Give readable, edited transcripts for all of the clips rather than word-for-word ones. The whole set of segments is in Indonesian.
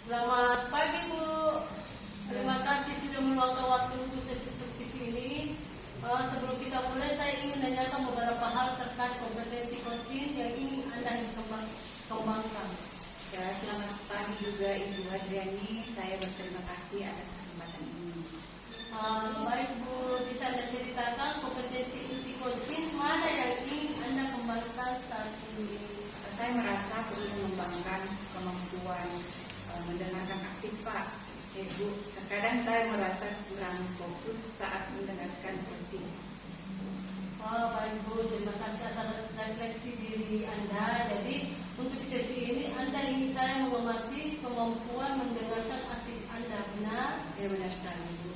Selamat pagi Bu. Terima kasih sudah meluangkan waktu untuk sesi seperti ini. Sebelum kita mulai, saya ingin menanyakan beberapa hal terkait kompetensi coaching yang ingin Anda kembangkan. Ya, selamat pagi juga Ibu Adriani. Saya berterima kasih atas kesempatan ini. Baik Bu, bisa Anda ceritakan kompetensi inti coaching mana yang ingin Anda kembangkan saat ini? Saya merasa perlu mengembangkan kemampuan mendengarkan aktif Pak. Ibu, terkadang saya merasa kurang fokus saat mendengarkan coaching. Baik Bu, terima kasih atas refleksi diri Anda. Jadi untuk sesi ini Anda ingin saya mengamati kemampuan mendengarkan aktif Anda, benar? Ya, benar sekali Bu.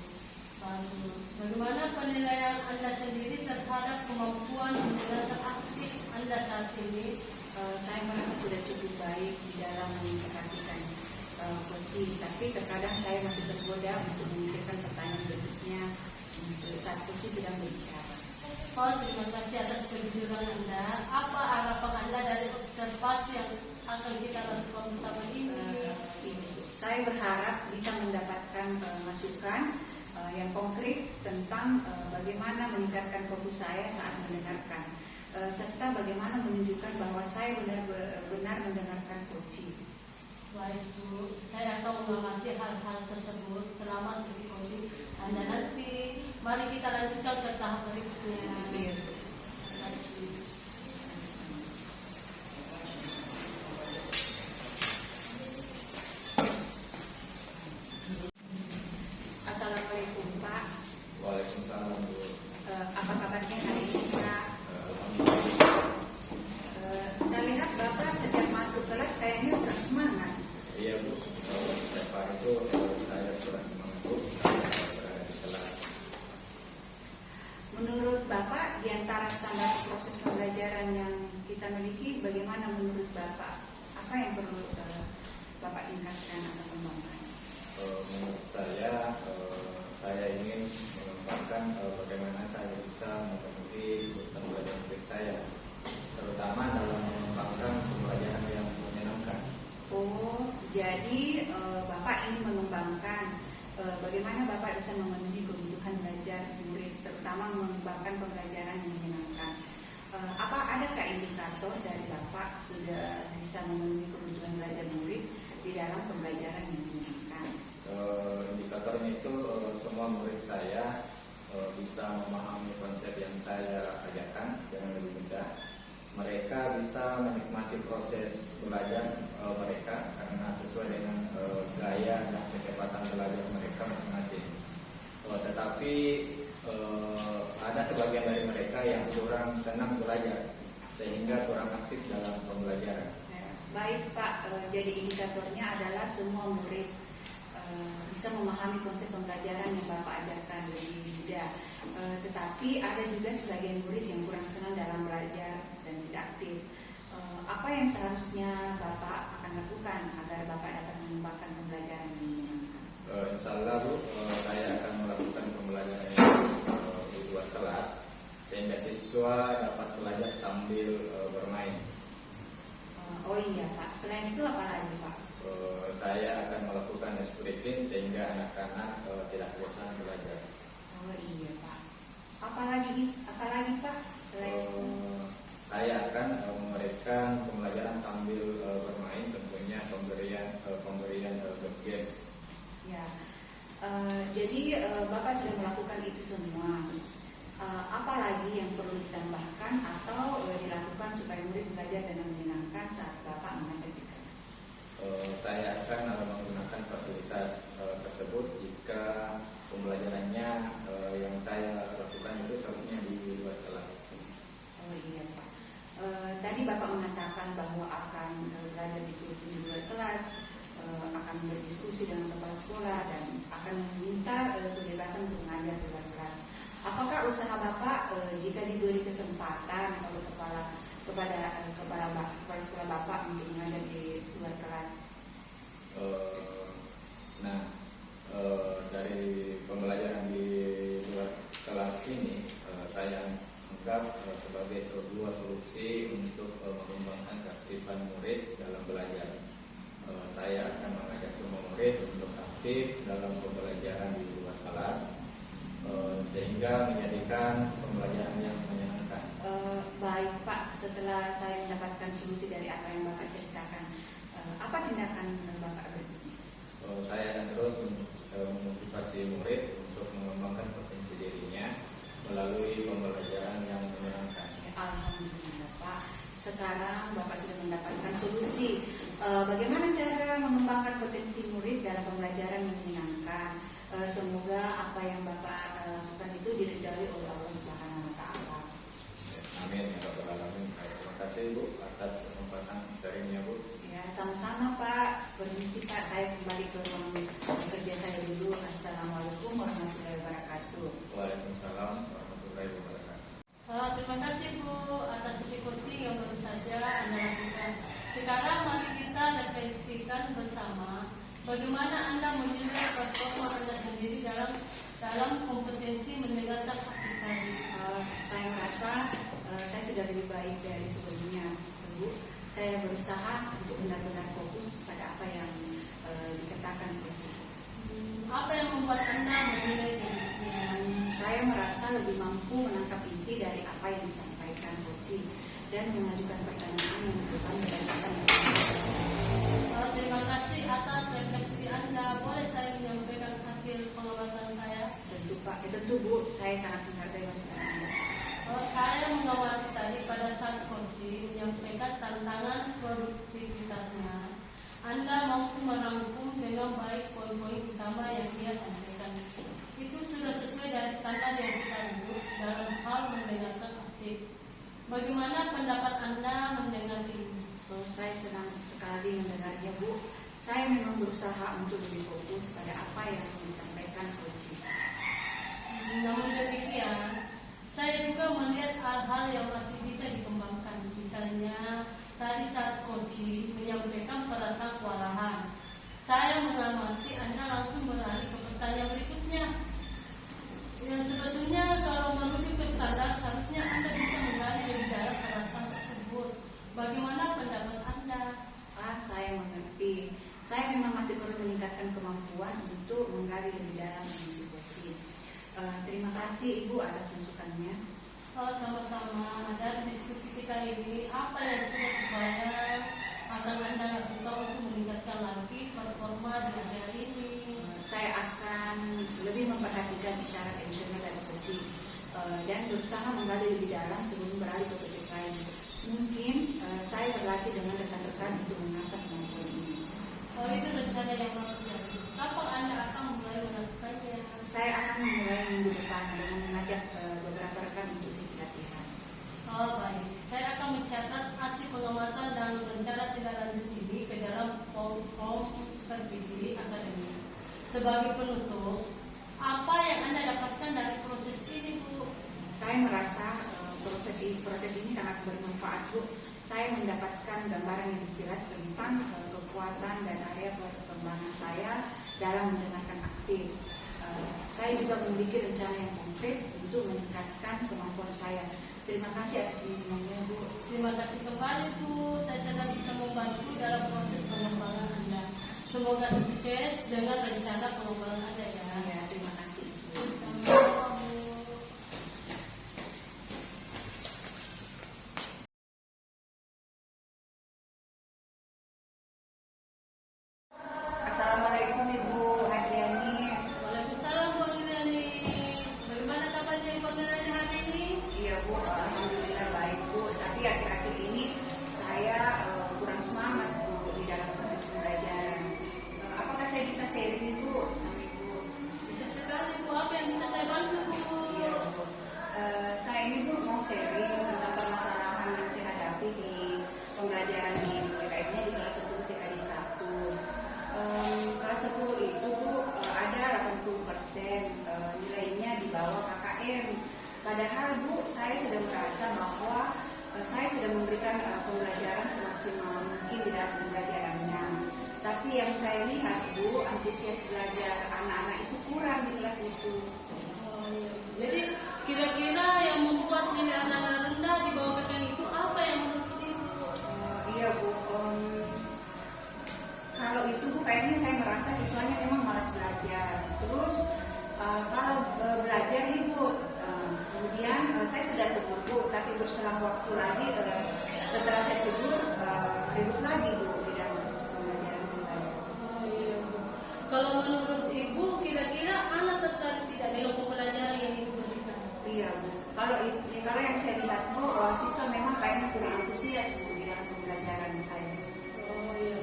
Bagus. Bagaimana penilaian Anda sendiri terhadap kemampuan mendengarkan aktif Anda saat ini? Saya merasa sudah cukup baik di dalam memperhatikan coaching, tapi terkadang saya masih tergoda untuk memikirkan pertanyaan berikutnya untuk saat coaching sedang berbicara. Terima kasih atas kejujuran Anda. Apa harapan Anda dari observasi yang akan kita lakukan bersama ini? Saya berharap bisa mendapatkan masukan yang konkret tentang bagaimana meningkatkan fokus saya saat mendengarkan, serta bagaimana menunjukkan bahwa saya benar-benar mendengarkan coaching. Baik Bu, saya akan mengamati hal-hal tersebut selama sesi coaching Anda nanti. Mari kita lanjutkan ke tahap berikutnya. Terima kasih. Assalamualaikum Pak. Waalaikumsalam Bu. Apa kabarnya hari ini Pak? Saya lihat Bapak setiap masuk kelas kayaknya udah semangat. Iya Bu, setiap hari itu saya sudah semangat Bu berada di kelas. Menurut Bapak, di antara standar proses pembelajaran yang kita miliki, bagaimana menurut Bapak? Apa yang perlu Bapak tingkatkan atau kembangkan? Menurut saya ingin mengembangkan bagaimana saya bisa memenuhi kebutuhan belajar murid saya, terutama dalam mengembangkan pembelajaran yang menyenangkan. Oh, jadi Bapak ingin mengembangkan bagaimana Bapak bisa memenuhi kebutuhan belajar murid, terutama mengembangkan pembelajaran yang menyenangkan. Adakah indikator dari Bapak sudah bisa memenuhi kebutuhan belajar murid di dalam pembelajaran yang menyenangkan? Indikatornya itu semua murid saya bisa memahami konsep yang saya ajarkan dengan lebih mudah. Mereka bisa menikmati proses belajar mereka karena sesuai dengan gaya dan kecepatan belajar mereka masing-masing. Tetapi ada sebagian dari mereka yang kurang senang belajar sehingga kurang aktif dalam pembelajaran. Baik Pak, jadi indikatornya adalah semua murid bisa memahami konsep pembelajaran yang Bapak ajarkan lebih mudah. Tetapi ada juga sebagian murid yang kurang senang dalam belajar dan tidak aktif. Apa yang seharusnya Bapak akan lakukan agar Bapak dapat mengembangkan pembelajaran yang menyenangkan? Insya Allah Bu, saya akan melakukan pembelajaran di luar kelas sehingga siswa dapat belajar sambil bermain. Oh iya Pak, selain itu apa lagi Pak? Saya akan melakukan espretin sehingga anak-anak tidak bosan belajar. Oh iya Pak. Apalagi Pak selain saya akan memberikan pembelajaran sambil bermain, tentunya pemberian game. Ya, jadi Bapak sudah melakukan itu semua. Apalagi yang perlu ditambahkan atau dilakukan supaya murid belajar dengan menyenangkan saat Bapak mengajar di kelas? Saya akan menggunakan fasilitas tersebut jika pembelajarannya yang saya lakukan itu seharusnya di luar kelas. Oh iya Pak. Tadi Bapak mengatakan bahwa akan belajar di luar kelas, akan berdiskusi dengan kepala sekolah dan akan meminta kebebasan untuk mengajar di luar kelas. Apakah usaha Bapak jika diberi kesempatan oleh kepala sekolah Bapak untuk mengajar di luar kelas? Dari pembelajaran di luar kelas ini saya anggap sebagai sebuah solusi untuk mengembangkan keaktifan murid dalam belajar. saya akan mengajak semua murid untuk aktif dalam pembelajaran di luar kelas, sehingga menjadikan pembelajaran yang menyenangkan. Baik Pak, setelah saya mendapatkan solusi dari apa yang Bapak ceritakan, apa tindakan Bapak berikutnya? Saya akan terus memotivasi murid untuk mengembangkan potensi dirinya melalui pembelajaran yang menyenangkan. Alhamdulillah Pak, sekarang Bapak sudah mendapatkan solusi. Bagaimana cara mengembangkan potensi murid dalam pembelajaran yang menyenangkan? Semoga apa yang Bapak lakukan itu diridhai oleh Allah Subhanahu wa Ta'ala. Amin ya rabbal alamin. Terima kasih Bu atas kesempatan sharingnya Bu. Ya, sama-sama Pak. Permisi Pak, saya kembali ke ruang kerja saya dulu. Assalamualaikum warahmatullahi wabarakatuh. Waalaikumsalam warahmatullahi wabarakatuh. Terima kasih Bu atas sesi coaching yang baru saja Anda lakukan. Sekarang mari kita refleksikan bersama bagaimana Anda menilai performa Anda sendiri dalam kompetensi mendengarkan aktif tadi. Saya merasa saya sudah lebih baik dari sebelumnya, Bu. Saya berusaha untuk benar-benar fokus pada apa yang dikatakan coach. Apa yang membuat Anda menilai dirinya? Saya merasa lebih mampu menangkap inti dari apa yang disampaikan coach dan mengajukan pertanyaan yang bukan berdasarkan informasi. Terima kasih atas refleksi Anda. Boleh saya menyampaikan hasil pengamatan saya? Tentu Pak, tentu Bu, saya sangat menghargai masukan Anda. Saya mengamati tadi pada saat coaching menyampaikan tantangan produktivitasnya. Anda mampu merangkum dengan baik poin-poin utama yang dia sampaikan. Itu sudah sesuai dari standar yang kita buat dalam hal mendengarkan aktif. Bagaimana pendapat Anda mendengar ini? Saya senang sekali mendengarnya Bu. Saya memang berusaha untuk lebih fokus pada apa yang disampaikan coach. Namun demikian, saya juga melihat hal-hal yang masih bisa dikembangkan. Misalnya, tadi saat coaching menyampaikan perasaan kewalahan, saya mengamati Anda langsung beralih ke pertanyaan berikutnya. Yang sebetulnya kalau menuju ke standar, seharusnya Anda bisa menggali lebih dalam perasaan tersebut. Bagaimana pendapat Anda? Saya mengerti. Saya memang masih perlu meningkatkan kemampuan untuk menggali lebih dalam emosi coaching. Terima kasih Ibu atas masukannya. Sama-sama. Dari diskusi kita ini, apa yang sudah upaya akan Anda lakukan untuk meningkatkan lagi performa di hari ini? Saya akan lebih memperhatikan isyarat emosional dari coaching dan berusaha menggali lebih dalam sebelum beralih ke topik lain. Mungkin saya berlatih dengan rekan-rekan untuk mengasah kemampuan ini. Itu rencana yang bagus ya. Kapan Anda akan mulai melakukannya? Saya akan memulai minggu depan dengan mengajak beberapa rekan untuk sesi latihan. Baik. Saya akan mencatat hasil pengamatan dan rencana tindak lanjut ini ke dalam form supervisi akademik. Sebagai penutup, apa yang Anda dapatkan dari proses ini, Bu? Saya merasa proses ini sangat bermanfaat, Bu. Saya mendapatkan gambaran yang jelas tentang kekuatan dan area perkembangan saya dalam mendengarkan aktif. Saya juga memiliki rencana yang konkret untuk meningkatkan kemampuan saya. Terima kasih atas bimbingannya, Bu. Terima kasih kembali, Bu. Saya senang bisa membantu dalam proses pengembangan Anda. Semoga sukses dengan rencana pengembangan Anda ya. Ya, terima kasih. Sama-sama, Bu. Assalamualaikum Ibu Hadriani. Waalaikumsalam, Bu Agriani. Bagaimana kabarnya Ibu Agriani hari ini? Iya Bu, alhamdulillah baik Bu. Tapi akhir-akhir ini saya kurang semangat Bu di dalam proses pembelajaran. Apakah saya bisa sharing Ibu sama Ibu? Bisa sekali, Bu. Apa yang bisa saya bantu, Bu? Iya Bu. Saya ini Bu mau sharing tentang permasalahan yang saya hadapi di pembelajaran ini. Kayaknya di kelas 10 TKD 1. Kelas 10 itu Bu ada 80% nilainya di bawah KKM. Padahal Bu, saya sudah merasa bahwa saya sudah memberikan pembelajaran semaksimal mungkin di dalam pembelajarannya. Tapi yang saya lihat Bu, antusias belajar anak-anak itu kurang di kelas itu. Oh, iya. Jadi kira-kira yang membuat nilai anak-anak rendah di bawah KKM itu apa yang menurut Ibu? Iya Bu, waktu lagi setelah saya tidur ribut lagi Bu di dalam proses pembelajaran saya. Oh, iya, Bu. Kalau menurut Ibu, kira-kira anak tertarik tidak dengan pembelajaran yang Ibu berikan? Iya Bu. Kalau yang saya lihat Bu, siswa memang kayaknya kurang antusias Bu di dalam pembelajaran saya. Oh, iya.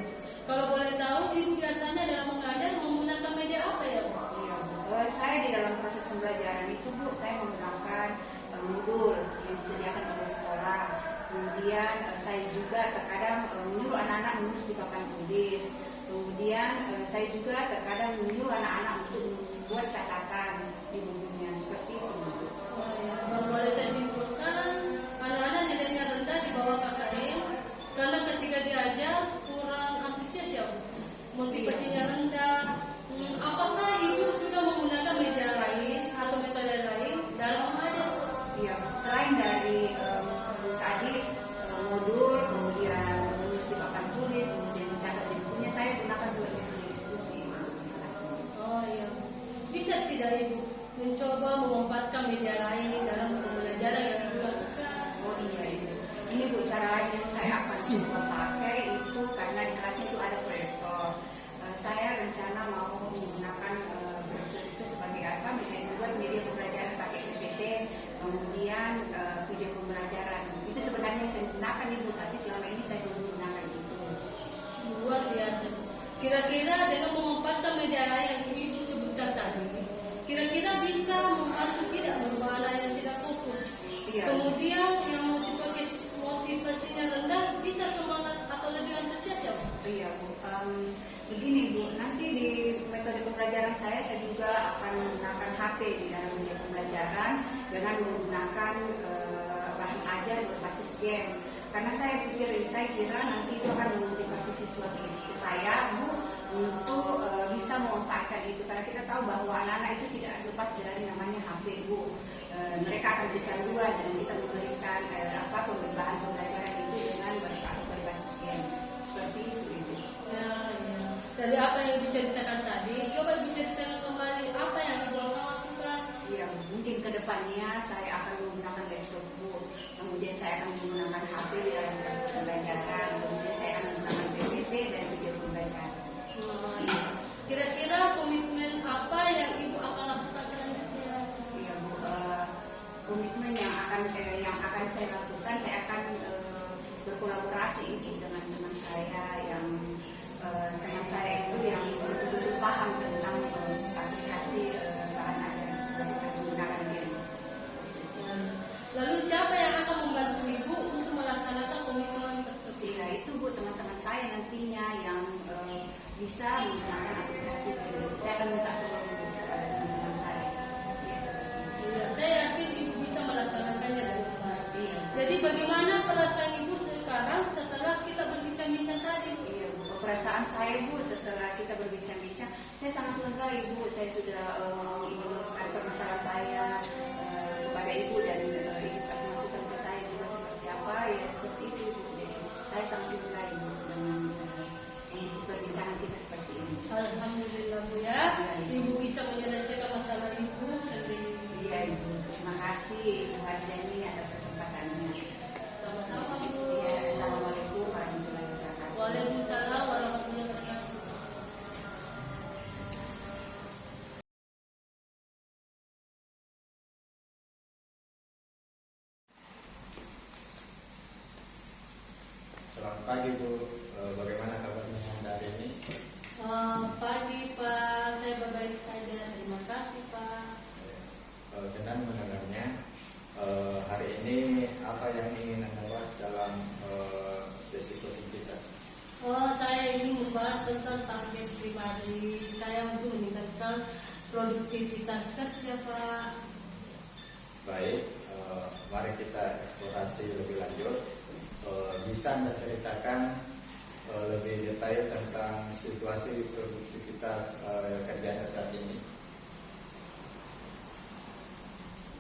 Kalau boleh tahu, Ibu biasanya dalam mengajar menggunakan media apa ya, Bu? Iya Bu. Saya di dalam proses pembelajaran itu Bu, saya menggunakan modul yang disediakan oleh sekolah. Kemudian saya juga terkadang menyuruh anak-anak menulis di papan tulis. Kemudian saya juga terkadang menyuruh anak-anak untuk membuat catatan di bukunya seperti itu. Oh, iya. Kalau boleh saya simpulkan, anak-anak nilainya rendah di bawah KKM karena ketika diajar kurang antusias ya, Bu. Motivasinya rendah. Apakah Ibu sudah menggunakan media lain atau metode lain dalam mengajar? Iya, selain dari tadi modul, kemudian menulis di papan tulis, kemudian mencatat di bukunya, saya gunakan juga metode diskusi di kelasnya. Oh, iya. Bisa tidak Ibu mencoba memanfaatkan media lain dalam pembelajaran yang Ibu lakukan? Oh iya itu. Ini Bu, cara lain yang saya akan coba pakai itu karena di kelasnya itu ada proyektor. Saya rencana mau menggunakan proyektor itu sebagai apa? Membuat media pembelajaran pakai PPT, kemudian video pembelajaran. Itu sebenarnya yang saya gunakan Ibu, tapi selama ini saya belum menggunakan itu. Luar biasa. Kira-kira dengan memanfaatkan media lain yang Ibu sebutkan tadi, kira-kira bisa membantu tidak merubah anak yang tidak fokus? Iya. Kemudian yang motivasinya rendah bisa semangat atau lebih antusias ya, Bu? Iya Bu. Begini Bu, nanti di metode pembelajaran saya juga akan menggunakan HP di dalam media pembelajaran dengan menggunakan bahan ajar berbasis game. Karena saya kira nanti itu akan memotivasi siswa saya Bu untuk bisa memanfaatkan itu. Karena kita tahu bahwa anak-anak itu tidak lepas dari namanya HP Bu. Mereka akan kecanduan dan kita memberikan bahan pembelajaran itu dengan berbasis game. Seperti itu Ibu. Ya, ya. Dari apa yang diceritakan tadi, coba diceritakan kembali apa yang Ibu akan lakukan. Ya, mungkin ke depannya saya akan menggunakan laptop Bu. Kemudian saya akan menggunakan HP di dalam proses pembelajaran. Kemudian saya akan menggunakan PPT dan video pembelajaran. Kira-kira komitmen apa yang Ibu akan lakukan selanjutnya? Iya Bu, komitmen yang akan saya lakukan, saya akan berkolaborasi ini dengan teman saya yang teman saya itu yang betul-betul paham tentang aplikasi bahan ajar menggunakan game. Lalu siapa yang akan membantu Ibu untuk melaksanakan komitmen tersebut? Ya itu Bu, teman-teman saya nantinya yang bisa menggunakan aplikasi game. Saya akan minta tolong kepada teman-teman saya. Ya, seperti itu. Ya, saya yakin Ibu bisa melaksanakannya dengan baik. Iya. Jadi bagaimana perasaan Ibu sekarang setelah kita berbincang-bincang tadi, Bu? Iya, Bu. Perasaan saya Bu setelah kita berbincang-bincang, saya sangat lega Ibu. Saya sudah mengeluarkan permasalahan saya kepada Ibu dan Ibu kasih masukan ke saya juga seperti apa ya seperti itu Ibu. Jadi saya sangat lega Ibu dengan perbincangan kita seperti ini. Alhamdulillah Bu ya, Ibu bisa menyelesaikan masalah Ibu sendiri. Iya Ibu, terima kasih Ibu Harjani atas kesempatannya. Sama-sama Bu. Iya, Assalamualaikum warahmatullahi wabarakatuh. Waalaikumsalam warahmatullahi wabarakatuh. Selamat pagi Bu, bagaimana kabarnya hari ini? Pagi Pak, saya baik saja. Terima kasih Pak. Senang mendengarnya. Hari ini apa yang ingin Anda bahas dalam sesi coaching kita? Saya ingin membahas tentang target pribadi saya untuk meningkatkan produktivitas kerja Pak. Baik, mari kita eksplorasi lebih lanjut. Bisa Anda ceritakan lebih detail tentang situasi produktivitas kerja Anda saat ini?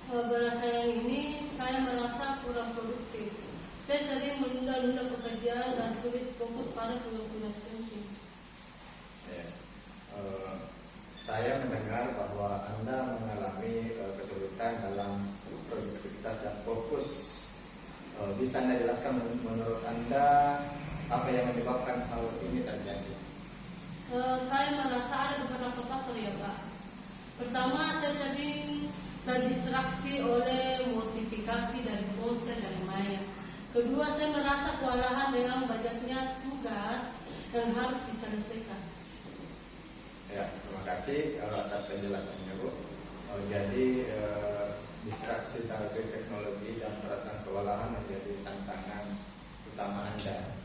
Belakangan ini saya merasa kurang produktif. Saya sering menunda-nunda pekerjaan dan sulit fokus pada tugas-tugas penting. Ya. Saya mendengar bahwa Anda mengalami kesulitan dalam produktivitas dan fokus Bisa Anda jelaskan menurut Anda apa yang menyebabkan hal ini terjadi? Saya merasa ada beberapa faktor ya Pak. Pertama, saya sering terdistraksi oleh notifikasi dari ponsel dan maya. Kedua, saya merasa kewalahan dengan banyaknya tugas yang harus diselesaikan. Ya, terima kasih atas penjelasannya Bu. Jadi distraksi dari teknologi dan perasaan kewalahan menjadi tantangan utama Anda.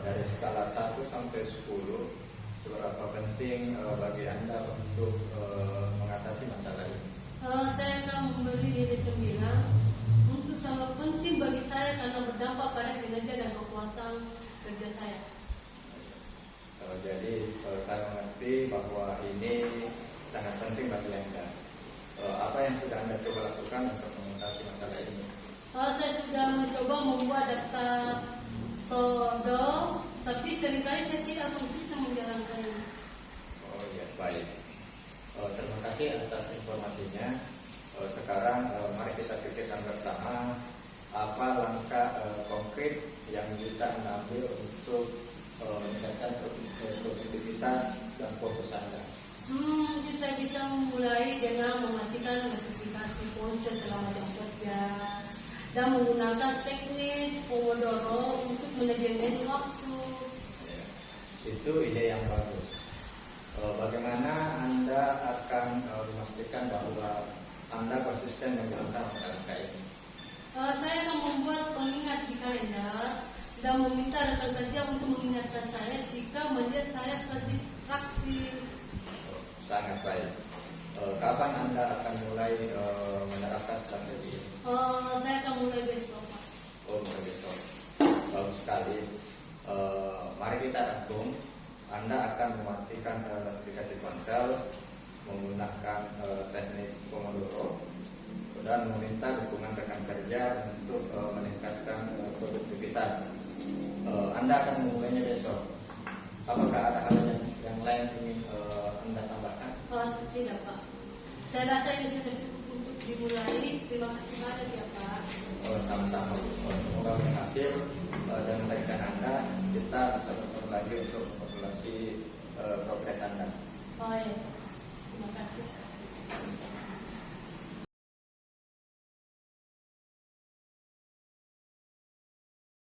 Dari skala 1 sampai 10, seberapa penting bagi Anda untuk mengatasi masalah ini? Saya akan memberi diri 9. Untuk sangat penting bagi saya karena berdampak pada kinerja dan kepuasan kerja saya. Jadi saya mengerti bahwa ini sangat penting bagi Anda. Apa yang sudah Anda coba lakukan untuk mengatasi masalah ini? Saya sudah mencoba membuat daftar todo, tapi seringkali saya tidak konsisten menjalankannya. Oh ya, baik. Terima kasih atas informasinya. Sekarang mari kita pikirkan bersama apa langkah konkret yang bisa Anda ambil untuk meningkatkan produktivitas dan fokus Anda. Mungkin saya bisa memulai dengan mematikan notifikasi ponsel selama jam kerja dan menggunakan teknik Pomodoro untuk manajemen waktu. Ya, itu ide yang bagus. Bagaimana Anda akan memastikan bahwa Anda konsisten menjalankan langkah ini? Saya akan membuat pengingat di kalender dan meminta rekan kerja untuk mengingatkan saya jika melihat saya terdistraksi. Sangat baik. Kapan Anda akan mulai menerapkan strategi ini? Saya akan mulai besok, Pak. Oh, mulai besok. Bagus sekali. Mari kita rangkum. Anda akan mematikan notifikasi ponsel menggunakan teknik Pomodoro dan meminta dukungan rekan kerja untuk meningkatkan produktivitas. Anda akan memulainya besok. Apakah ada hal yang lain ingin Anda tambahkan? Tidak, Pak. Saya rasa ini sudah cukup untuk dimulai. Terima kasih banyak ya, Pak. Sama-sama. Semoga berhasil dan rekan Anda kita bisa bertemu lagi untuk memperoleh progres Anda. Oh ya, terima kasih.